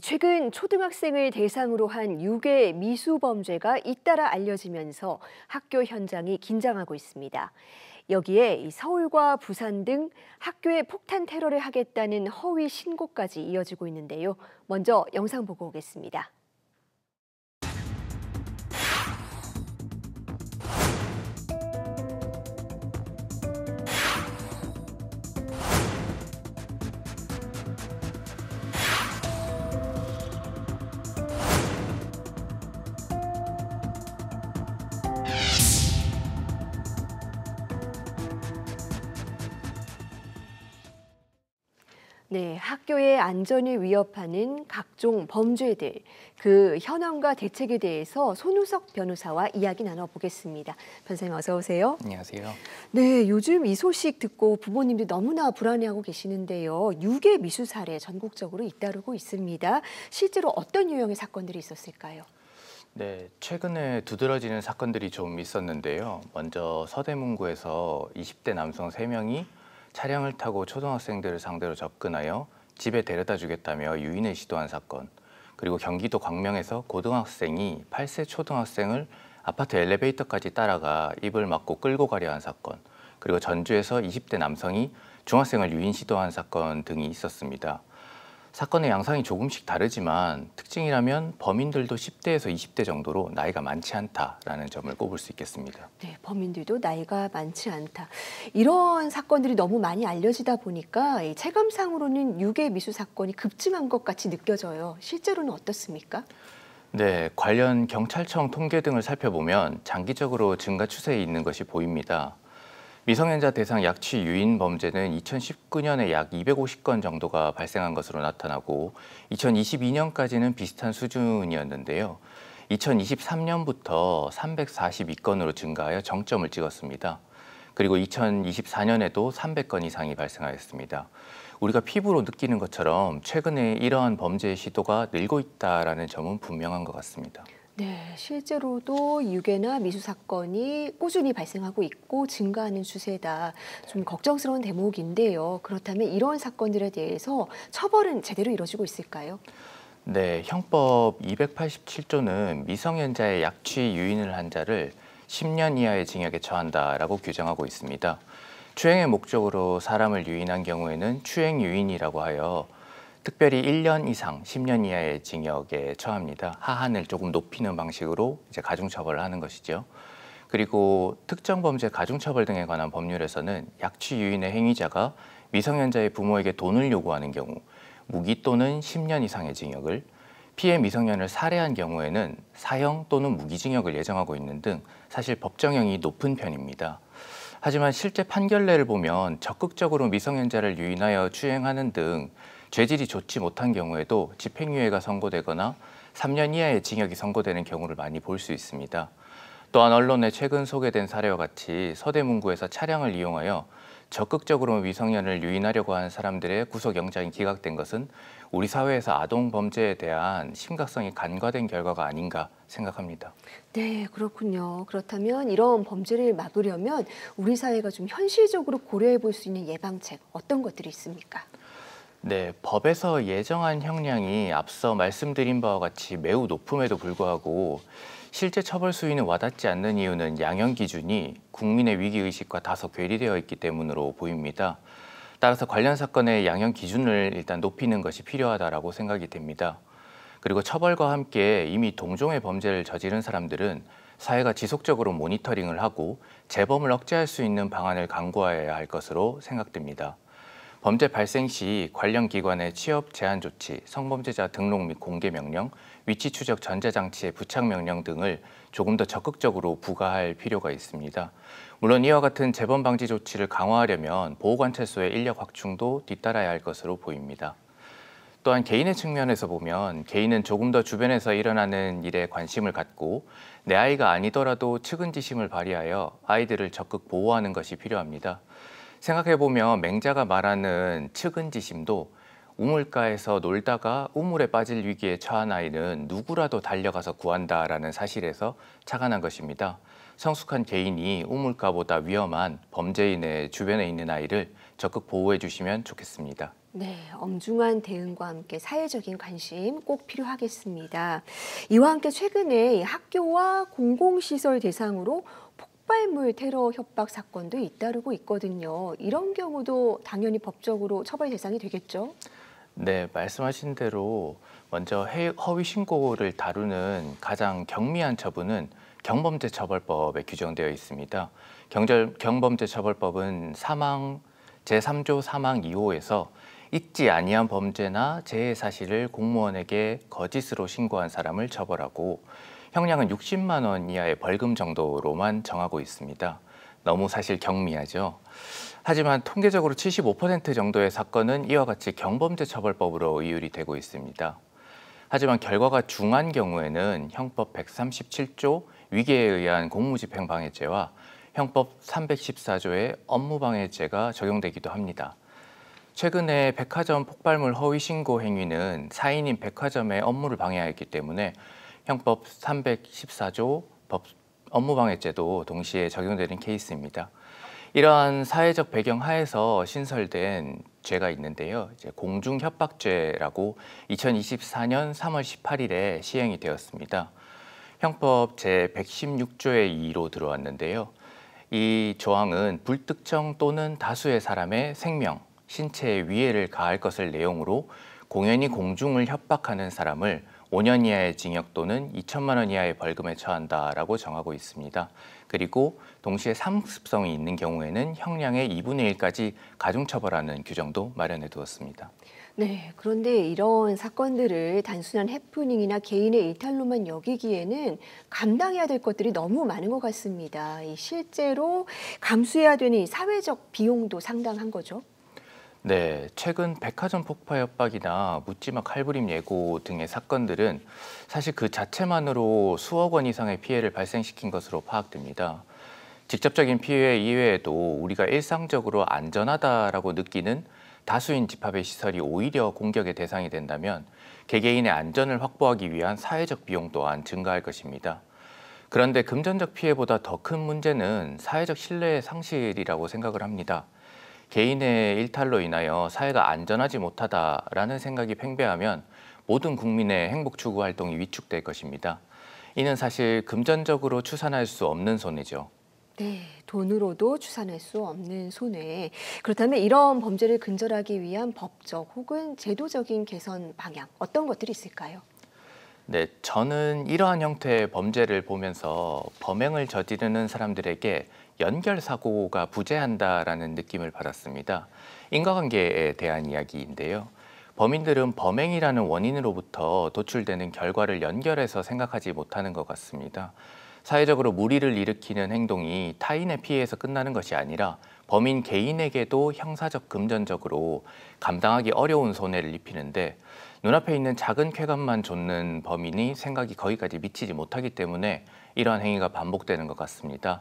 최근 초등학생을 대상으로 한 유괴 미수 범죄가 잇따라 알려지면서 학교 현장이 긴장하고 있습니다. 여기에 서울과 부산 등 학교에 폭탄 테러를 하겠다는 허위 신고까지 이어지고 있는데요. 먼저 영상 보고 오겠습니다. 네, 학교의 안전을 위협하는 각종 범죄들, 그 현황과 대책에 대해서 손우석 변호사와 이야기 나눠보겠습니다. 변호사님 어서 오세요. 안녕하세요. 네, 요즘 이 소식 듣고 부모님들 너무나 불안해하고 계시는데요. 유괴 미수 사례 전국적으로 잇따르고 있습니다. 실제로 어떤 유형의 사건들이 있었을까요? 네, 최근에 두드러지는 사건들이 좀 있었는데요. 먼저 서대문구에서 20대 남성 3명이 차량을 타고 초등학생들을 상대로 접근하여 집에 데려다 주겠다며 유인을 시도한 사건, 그리고 경기도 광명에서 고등학생이 8세 초등학생을 아파트 엘리베이터까지 따라가 입을 막고 끌고 가려 한 사건, 그리고 전주에서 20대 남성이 중학생을 유인 시도한 사건 등이 있었습니다. 사건의 양상이 조금씩 다르지만 특징이라면 범인들도 10대에서 20대 정도로 나이가 많지 않다라는 점을 꼽을 수 있겠습니다. 네, 범인들도 나이가 많지 않다. 이런 사건들이 너무 많이 알려지다 보니까 이 체감상으로는 유괴 미수 사건이 급증한 것 같이 느껴져요. 실제로는 어떻습니까? 네, 관련 경찰청 통계 등을 살펴보면 장기적으로 증가 추세에 있는 것이 보입니다. 미성년자 대상 약취 유인 범죄는 2019년에 약 250건 정도가 발생한 것으로 나타나고 2022년까지는 비슷한 수준이었는데요. 2023년부터 342건으로 증가하여 정점을 찍었습니다. 그리고 2024년에도 300건 이상이 발생하였습니다. 우리가 피부로 느끼는 것처럼 최근에 이러한 범죄의 시도가 늘고 있다는 점은 분명한 것 같습니다. 네, 실제로도 유괴나 미수 사건이 꾸준히 발생하고 있고 증가하는 추세다. 좀 걱정스러운 대목인데요. 그렇다면 이런 사건들에 대해서 처벌은 제대로 이루어지고 있을까요? 네, 형법 287조는 미성년자의 약취 유인을 한 자를 10년 이하의 징역에 처한다라고 규정하고 있습니다. 추행의 목적으로 사람을 유인한 경우에는 추행 유인이라고 하여 특별히 1년 이상 10년 이하의 징역에 처합니다. 하한을 조금 높이는 방식으로 이제 가중처벌을 하는 것이죠. 그리고 특정 범죄 가중처벌 등에 관한 법률에서는 약취 유인의 행위자가 미성년자의 부모에게 돈을 요구하는 경우 무기 또는 10년 이상의 징역을, 피해 미성년을 살해한 경우에는 사형 또는 무기징역을 예정하고 있는 등 사실 법정형이 높은 편입니다. 하지만 실제 판결례를 보면 적극적으로 미성년자를 유인하여 추행하는 등 죄질이 좋지 못한 경우에도 집행유예가 선고되거나 3년 이하의 징역이 선고되는 경우를 많이 볼 수 있습니다. 또한 언론에 최근 소개된 사례와 같이 서대문구에서 차량을 이용하여 적극적으로 미성년을 유인하려고 한 사람들의 구속영장이 기각된 것은 우리 사회에서 아동 범죄에 대한 심각성이 간과된 결과가 아닌가 생각합니다. 네, 그렇군요. 그렇다면 이런 범죄를 막으려면 우리 사회가 좀 현실적으로 고려해 볼 수 있는 예방책 어떤 것들이 있습니까? 네, 법에서 예정한 형량이 앞서 말씀드린 바와 같이 매우 높음에도 불구하고 실제 처벌 수위는 와닿지 않는 이유는 양형 기준이 국민의 위기의식과 다소 괴리되어 있기 때문으로 보입니다. 따라서 관련 사건의 양형 기준을 일단 높이는 것이 필요하다고 생각이 됩니다. 그리고 처벌과 함께 이미 동종의 범죄를 저지른 사람들은 사회가 지속적으로 모니터링을 하고 재범을 억제할 수 있는 방안을 강구해야 할 것으로 생각됩니다. 범죄 발생 시 관련 기관의 취업 제한 조치, 성범죄자 등록 및 공개 명령, 위치 추적 전자장치의 부착 명령 등을 조금 더 적극적으로 부과할 필요가 있습니다. 물론 이와 같은 재범 방지 조치를 강화하려면 보호관찰소의 인력 확충도 뒤따라야 할 것으로 보입니다. 또한 개인의 측면에서 보면 개인은 조금 더 주변에서 일어나는 일에 관심을 갖고 내 아이가 아니더라도 측은지심을 발휘하여 아이들을 적극 보호하는 것이 필요합니다. 생각해보면 맹자가 말하는 측은지심도 우물가에서 놀다가 우물에 빠질 위기에 처한 아이는 누구라도 달려가서 구한다라는 사실에서 착안한 것입니다. 성숙한 개인이 우물가보다 위험한 범죄인의 주변에 있는 아이를 적극 보호해 주시면 좋겠습니다. 네, 엄중한 대응과 함께 사회적인 관심 꼭 필요하겠습니다. 이와 함께 최근에 학교와 공공시설 대상으로 폭발물 테러 협박 사건도 잇따르고 있거든요. 이런 경우도 당연히 법적으로 처벌 대상이 되겠죠? 네, 말씀하신 대로 먼저 허위 신고를 다루는 가장 경미한 처분은 경범죄처벌법에 규정되어 있습니다. 경범죄처벌법은 제3조 사망 2호에서 잊지 아니한 범죄나 재해 사실을 공무원에게 거짓으로 신고한 사람을 처벌하고 형량은 60만 원 이하의 벌금 정도로만 정하고 있습니다. 너무 사실 경미하죠. 하지만 통계적으로 75% 정도의 사건은 이와 같이 경범죄처벌법으로 이율이 되고 있습니다. 하지만 결과가 중한 경우에는 형법 137조 위계에 의한 공무집행방해죄와 형법 314조의 업무방해죄가 적용되기도 합니다. 최근에 백화점 폭발물 허위 신고 행위는 사인인 백화점의 업무를 방해하였기 때문에 형법 314조 업무방해죄도 동시에 적용되는 케이스입니다. 이러한 사회적 배경 하에서 신설된 죄가 있는데요. 이제 공중협박죄라고 2024년 3월 18일에 시행이 되었습니다. 형법 제116조의 2로 들어왔는데요. 이 조항은 불특정 또는 다수의 사람의 생명, 신체에 위해를 가할 것을 내용으로 공연히 공중을 협박하는 사람을 5년 이하의 징역 또는 2천만 원 이하의 벌금에 처한다라고 정하고 있습니다. 그리고 동시에 상습성이 있는 경우에는 형량의 2분의 1까지 가중처벌하는 규정도 마련해 두었습니다. 네, 그런데 이런 사건들을 단순한 해프닝이나 개인의 일탈로만 여기기에는 감당해야 될 것들이 너무 많은 것 같습니다. 실제로 감수해야 되는 이 사회적 비용도 상당한 거죠. 네, 최근 백화점 폭파 협박이나 묻지마 칼부림 예고 등의 사건들은 사실 그 자체만으로 수억 원 이상의 피해를 발생시킨 것으로 파악됩니다. 직접적인 피해 이외에도 우리가 일상적으로 안전하다라고 느끼는 다수인 집합의 시설이 오히려 공격의 대상이 된다면 개개인의 안전을 확보하기 위한 사회적 비용 또한 증가할 것입니다. 그런데 금전적 피해보다 더 큰 문제는 사회적 신뢰의 상실이라고 생각을 합니다. 개인의 일탈로 인하여 사회가 안전하지 못하다라는 생각이 팽배하면 모든 국민의 행복 추구 활동이 위축될 것입니다. 이는 사실 금전적으로 추산할 수 없는 손해죠. 네, 돈으로도 추산할 수 없는 손해. 그렇다면 이런 범죄를 근절하기 위한 법적 혹은 제도적인 개선 방향, 어떤 것들이 있을까요? 네, 저는 이러한 형태의 범죄를 보면서 범행을 저지르는 사람들에게 연결 사고가 부재한다라는 느낌을 받았습니다. 인과관계에 대한 이야기인데요. 범인들은 범행이라는 원인으로부터 도출되는 결과를 연결해서 생각하지 못하는 것 같습니다. 사회적으로 무리를 일으키는 행동이 타인의 피해에서 끝나는 것이 아니라 범인 개인에게도 형사적 금전적으로 감당하기 어려운 손해를 입히는데 눈앞에 있는 작은 쾌감만 좇는 범인이 생각이 거기까지 미치지 못하기 때문에 이러한 행위가 반복되는 것 같습니다.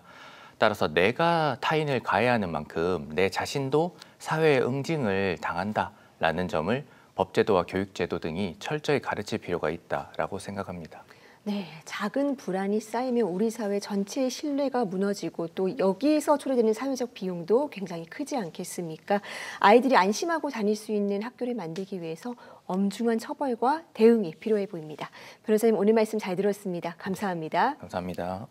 따라서 내가 타인을 가해하는 만큼 내 자신도 사회의 응징을 당한다라는 점을 법제도와 교육제도 등이 철저히 가르칠 필요가 있다라고 생각합니다. 네, 작은 불안이 쌓이면 우리 사회 전체의 신뢰가 무너지고 또 여기에서 초래되는 사회적 비용도 굉장히 크지 않겠습니까? 아이들이 안심하고 다닐 수 있는 학교를 만들기 위해서 엄중한 처벌과 대응이 필요해 보입니다. 변호사님 오늘 말씀 잘 들었습니다. 감사합니다. 감사합니다.